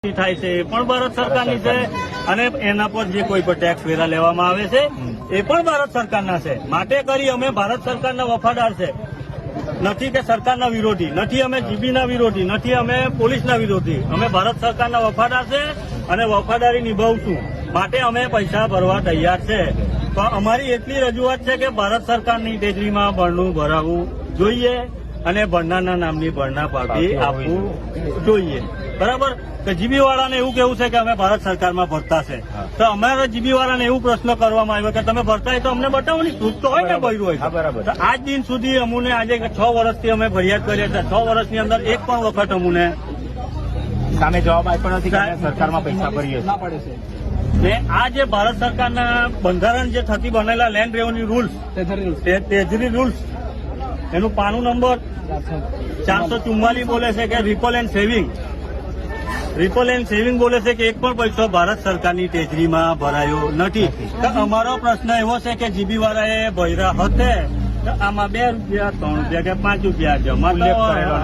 થાય છે એ પણ ભારત સરકારની છે અને એના પર જે કોઈ પણ ટેક્સ વેરા લેવામાં આવે છે એ પણ ભારત સરકારના છે. માટે કરી અમે ભારત સરકારના વફાદાર છે. નથી કે સરકારના વિરોધી, નથી અમે જીબીના વિરોધી, નથી અમે પોલીસના વિરોધી. અમે ભારત સરકારના વફાદાર છે અને વફાદારી નિભાવશું. માટે અમે પૈસા ભરવા તૈયાર છે. પણ અમારી એટલી રજૂઆત છે કે ભારત સરકારની ટેજરીમાં ભરણું ભરાવવું જોઈએ અને ભરનારના નામની ભરણા પાટી આપવું જોઈએ. બરાબર? કે જીબી વાળાને એવું કેવું છે કે અમે ભારત સરકારમાં ભરતા છે, તો અમારા જીબી વાળાને એવું પ્રશ્ન કરવામાં આવ્યો કે તમે ભરતા હોય તો અમને બતાવો ને, પ્રૂફ તો હોય ને ભર્યું હોય. તો આજ દિન સુધી અમને આજે 6 વર્ષથી અમે ફરિયાદ કરીએ છીએ. 6 વર્ષની અંદર એક પણ વખત અમને સામે જવાબ આપ્યો નથી કે અમે સરકારમાં પૈસા ભરીએ છીએ. ને આ જે ભારત સરકારના બંધારણ જે થકી બનેલા land revenue rules, treasury rules, એનું પાનું નંબર 444 બોલે છે કે ripple and saving. Ripple and saving બોલે છે કે એક પણ પૈસો ભારત સરકારની ટેજરીમાં ભરાયો નથી. તો અમારો પ્રશ્ન એવો છે કે જીબી વાળાએ ભર્યા હતે તો આમાં 2 રૂપિયા 3 રૂપિયા કે 5 રૂપિયા જમા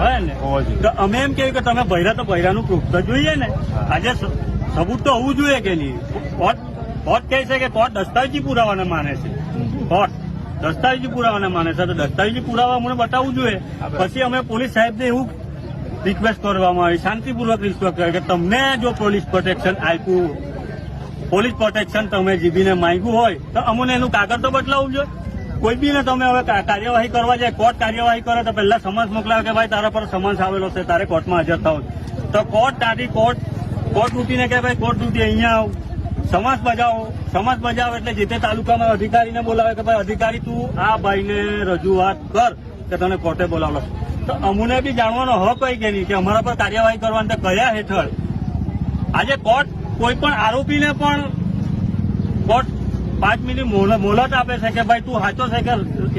હોય ને, તો અમે એમ કહ્યું કે તમે ભર્યા તો ભર્યાનું પ્રૂફ તો જોઈએ ને. આજે સબૂત તો હોવું જોઈએ કે નહીં. કોર્ટ કહે છે કે કોર્ટ દસ્તાવેજી પુરાવાને માને છે. કોર્ટ દસ્તાવેજી પુરાવાને માને છે, તો દસ્તાવેજી પુરાવા અમને બતાવવું જોઈએ. પછી અમે પોલીસ સાહેબને એવું રિક્વેસ્ટ કરવામાં આવી, શાંતિપૂર્વક રિક્વેસ્ટ કરી કે તમને જો પોલીસ પ્રોટેક્શન આપ્યું, પોલીસ પ્રોટેક્શન તમે જીબીને માંગ્યું હોય તો અમને એનું કાગળ તો બદલાવવું જોઈએ. કોઈ બી ને તમે હવે કાર્યવાહી કરવા જાય, કોર્ટ કાર્યવાહી કરે તો પહેલા સમન્સ મોકલાવે કે ભાઈ તારા પર સમન્સ આવેલો છે, તારે કોર્ટમાં હાજર થાવ. તો કોર્ટ ડ્યુટીને કે ભાઈ કોર્ટ ડ્યુટી અહીંયા આવ, સમન્સ બજાવો. સમન્સ બજાવો એટલે જે તે તાલુકામાં અધિકારીને બોલાવે કે ભાઈ અધિકારી તું આ ભાઈને રજૂઆત કર કે તને કોર્ટે બોલાવેલો. તો અમને બી જાણવાનો હક હોય કે નહીં કે અમારા પર કાર્યવાહી કરવાની કયા હેઠળ. આજે કોર્ટ કોઈ પણ આરોપીને પણ કોર્ટ 5 મિનિટ મોહલત આપે છે કે ભાઈ તું સાચો છે કે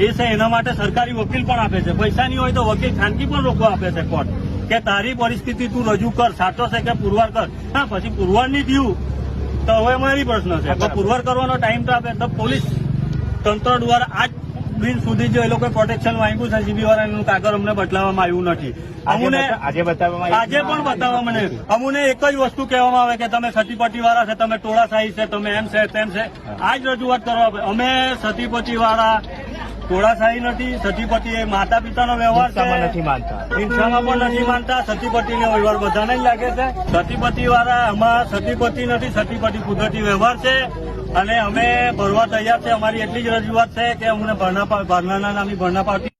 એ છે, એના માટે સરકારી વકીલ પણ આપે છે. પૈસાની હોય તો વકીલ ખાનગી પણ રોકવા આપે છે કોર્ટ કે તારી પરિસ્થિતિ તું રજૂ કર, સાચો છે કે પુરવાર કર. હા, પછી પુરવાર નહીં થયું તો હવે અમારી પ્રશ્ન છે, તો પુરવાર કરવાનો ટાઈમ તો આપે. તો પોલીસ તંત્ર દ્વારા આજ દિન સુધી જો એ લોકો પ્રોટેક્શન માંગ્યું છે જીબી વાળાનું કાગળ અમને બદલાવવામાં આવ્યું નથી. આજે પણ બતાવવામાં નહીં. અમને એક જ વસ્તુ કહેવામાં આવે કે તમે સતીપતિ વાળા છે, તમે ટોળાશાહી છે, તમે એમ છે તેમ છે. આ જ રજૂઆત કરવા આવે. અમે સતીપતિ વાળા ટોળાશાહી નથી. સતીપતિ એ માતા પિતાનો વ્યવહાર છે, હિંસામાં પણ નથી માનતા. સતીપતિનો વ્યવહાર બધાને જ લાગે છે. સતીપતિ વાળા આમાં સતીપતિ નથી, સતીપતિ કુદરતી વ્યવહાર છે અને અમે ભરવા તૈયાર છે. અમારી એટલી જ રજૂઆત છે કે અમને ભરનાના નામની ભરણા પાવતી